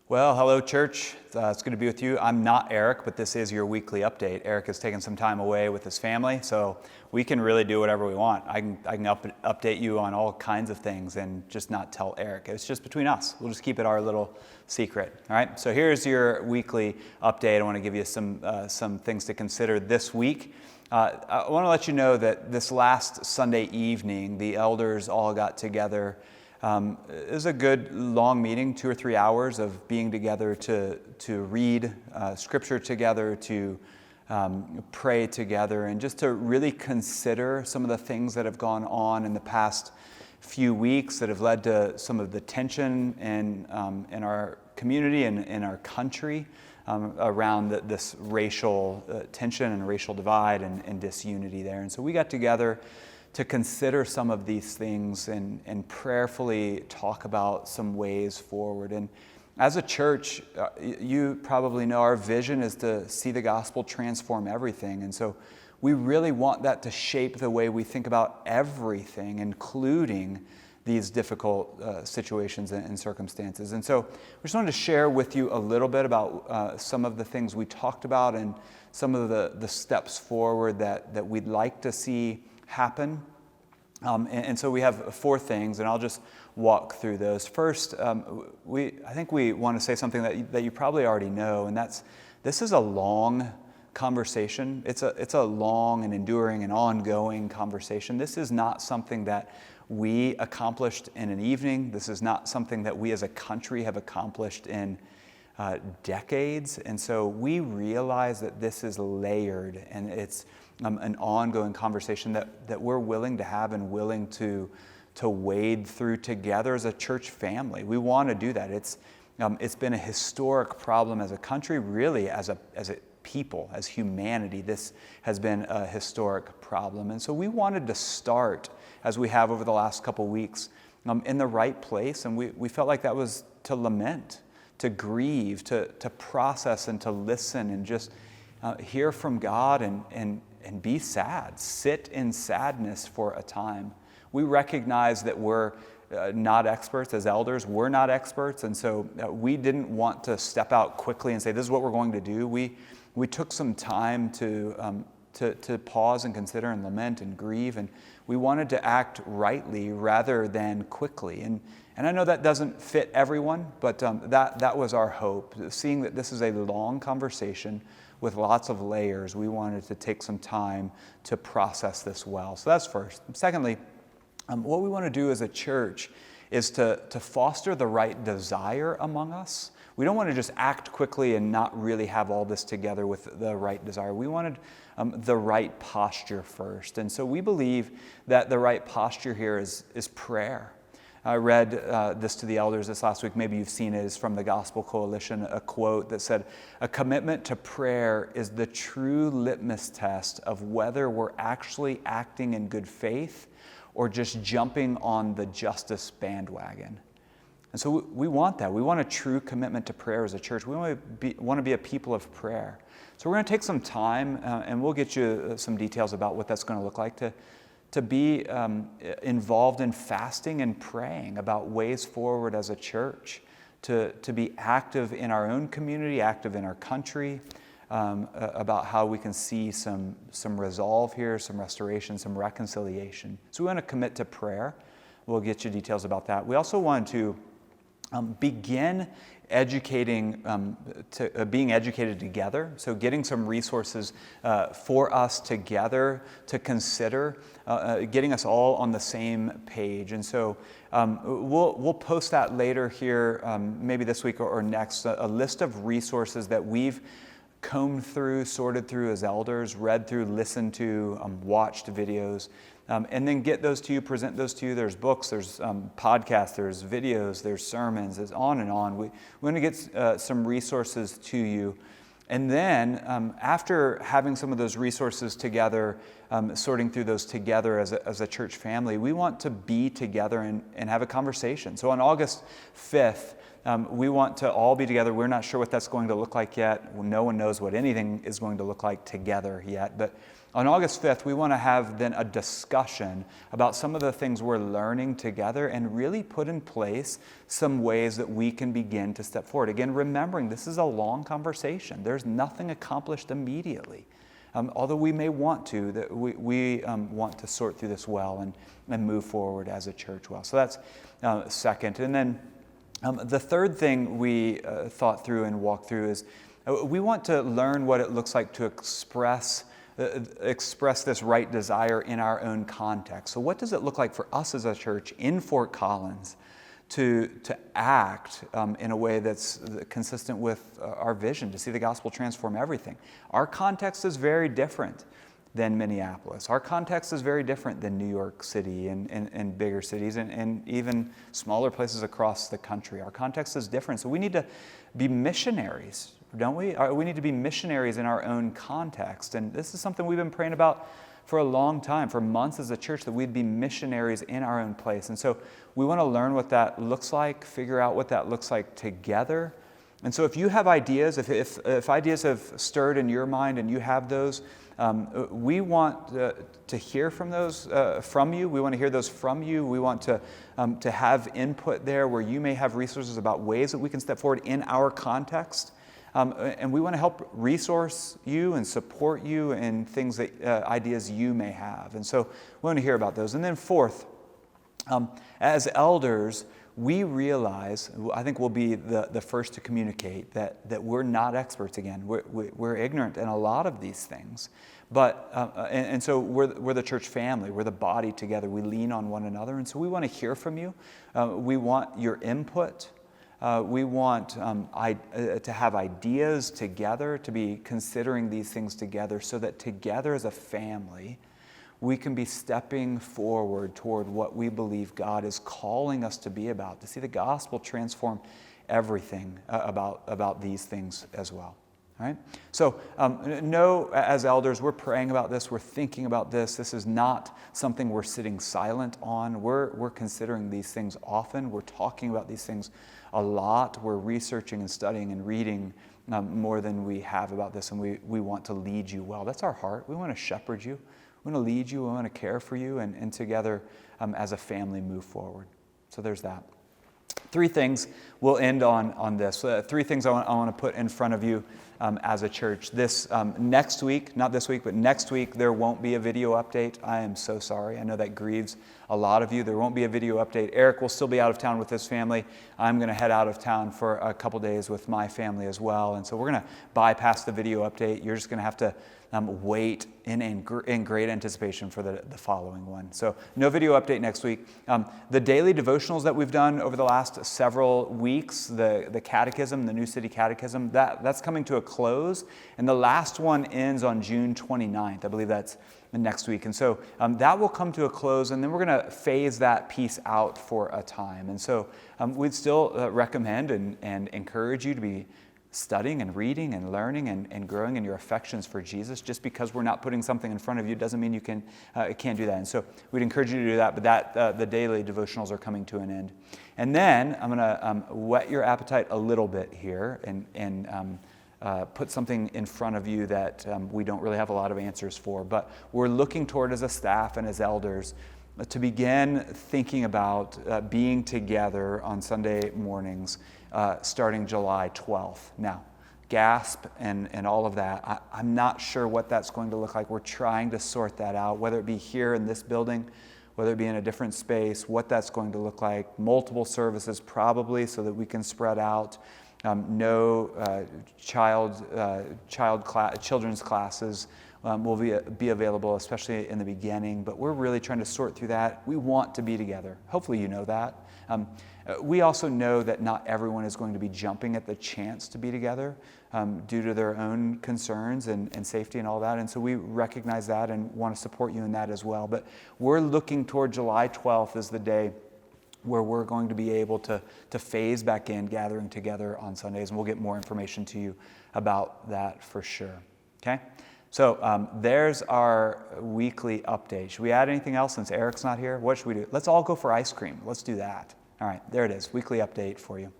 Well, hello, church. It's good to be with you. I'm not Eric, but this is your weekly update. Eric has taken some time away with his family, so we can really do whatever we want. I can update you on all kinds of things and just not tell Eric. It's just between us. We'll just keep it our little secret. All right. So here's your weekly update. I want to give you some things to consider this week. I want to let you know that this last Sunday evening, the elders all got together. It was a good long meeting, 2 or 3 hours of being together to read Scripture together, to pray together, and just to really consider some of the things that have gone on in the past few weeks that have led to some of the tension in our community and in our country around this racial tension and racial divide and disunity there. And so we got together to consider some of these things and prayerfully talk about some ways forward. And as a church, you probably know our vision is to see the gospel transform everything. And so we really want that to shape the way we think about everything, including these difficult situations and circumstances. And so we just wanted to share with you a little bit about some of the things we talked about and some of the steps forward that we'd like to see happen. And so we have 4 things, and I'll just walk through those. First, I think we want to say something that you probably already know, and this is a long conversation. It's a long and enduring and ongoing conversation. This is not something that we accomplished in an evening. This is not something that we as a country have accomplished in decades. And so we realize that this is layered, and it's an ongoing conversation that we're willing to have and willing to wade through together as a church family. We want to do that. It's been a historic problem as a country, really as a people, as humanity. This has been a historic problem. And so we wanted to start, as we have over the last couple weeks, in the right place. And we felt like that was to lament, to grieve, to process and to listen and just hear from God and be sad. Sit in sadness for a time. We recognize that we're not experts as elders. We're not experts, and so we didn't want to step out quickly and say, this is what we're going to do. We took some time to pause and consider and lament and grieve, and we wanted to act rightly rather than quickly. And I know that doesn't fit everyone, but that was our hope. Seeing that this is a long conversation with lots of layers, we wanted to take some time to process this well. So that's first. Secondly, what we want to do as a church is to foster the right desire among us. We don't want to just act quickly and not really have all this together with the right desire. We wanted the right posture first. And so we believe that the right posture here is prayer. I read this to the elders this last week. Maybe you've seen it. It's from the Gospel Coalition, a quote that said, "A commitment to prayer is the true litmus test of whether we're actually acting in good faith or just jumping on the justice bandwagon." And so we want that. We want a true commitment to prayer as a church. We want to be a people of prayer. So we're going to take some time, and we'll get you some details about what that's going to look like to be involved in fasting and praying about ways forward as a church, to be active in our own community, active in our country, about how we can see some resolve here, some restoration, some reconciliation. So we want to commit to prayer. We'll get you details about that. We also want to begin being educated together, so getting some resources for us together to consider, getting us all on the same page. And so we'll post that later here, maybe this week or next, a list of resources that we've combed through, sorted through as elders, read through, listened to, watched videos, and then get those to you, present those to you. There's books, there's podcasts, there's videos, there's sermons, there's on and on. We're going to get some resources to you. And then after having some of those resources together, sorting through those together as a church family, we want to be together and have a conversation. So on August 5th, we want to all be together. We're not sure what that's going to look like yet. No one knows what anything is going to look like together yet. But On August 5th, we want to have then a discussion about some of the things we're learning together and really put in place some ways that we can begin to step forward. Again, remembering this is a long conversation. There's nothing accomplished immediately. Although we may want to, that we want to sort through this well and move forward as a church well. So that's second. And then the third thing we thought through and walked through is we want to learn what it looks like to express this right desire in our own context. So what does it look like for us as a church in Fort Collins to act in a way that's consistent with our vision, to see the gospel transform everything? Our context is very different than Minneapolis. Our context is very different than New York City and bigger cities and even smaller places across the country. Our context is different. So we need to be missionaries, don't we? We need to be missionaries in our own context. And this is something we've been praying about for a long time, for months as a church, that we'd be missionaries in our own place. And so we want to learn what that looks like, figure out what that looks like together. And so if you have ideas, if ideas have stirred in your mind and you have those, we want to hear from those from you. We want to hear those from you. We want to have input there where you may have resources about ways that we can step forward in our context. And we want to help resource you and support you in things that ideas you may have. And so we want to hear about those. And then fourth, as elders, we realize, I think we'll be the first to communicate that we're not experts again. We're ignorant in a lot of these things. But, and so we're the church family. We're the body together. We lean on one another. And so we want to hear from you. We want your input. We want to have ideas together, to be considering these things together so that together as a family, we can be stepping forward toward what we believe God is calling us to be about, to see the gospel transform everything about these things as well. All right? So know, as elders, we're praying about this. We're thinking about this. This is not something we're sitting silent on. We're considering these things often. We're talking about these things a lot. We're researching and studying and reading more than we have about this, and we want to lead you well. That's our heart. We want to shepherd you. We want to lead you. We want to care for you, and together as a family move forward. So there's that. Three things we'll end on this. Three things I want to put in front of you as a church. This next week, not this week, but next week, there won't be a video update. I am so sorry. I know that grieves a lot of you. There won't be a video update. Eric will still be out of town with his family. I'm going to head out of town for a couple days with my family as well. And so we're going to bypass the video update. You're just going to have to wait in great anticipation for the following one. So no video update next week. The daily devotionals that we've done over the last several weeks, the catechism, the New City Catechism, that's coming to a close. And the last one ends on June 29th. I believe that's next week. And so that will come to a close, and then we're going to phase that piece out for a time. And so we'd still recommend and encourage you to be studying and reading and learning and growing in your affections for Jesus. Just because we're not putting something in front of you doesn't mean you can't do that. And so we'd encourage you to do that, but the daily devotionals are coming to an end. And then I'm going to whet your appetite a little bit here and put something in front of you that we don't really have a lot of answers for, but we're looking toward as a staff and as elders to begin thinking about being together on Sunday mornings starting July 12th. Now, gasp and all of that. I'm not sure what that's going to look like. We're trying to sort that out, whether it be here in this building, whether it be in a different space, what that's going to look like. Multiple services probably so that we can spread out. No children's classes will be available, especially in the beginning, but we're really trying to sort through that. We want to be together. Hopefully you know that. We also know that not everyone is going to be jumping at the chance to be together due to their own concerns and safety and all that, and so we recognize that and want to support you in that as well. But we're looking toward July 12th as the day where we're going to be able to phase back in gathering together on Sundays, and we'll get more information to you about that for sure. Okay? So there's our weekly update. Should we add anything else since Eric's not here? What should we do? Let's all go for ice cream. Let's do that. All right, there it is, weekly update for you.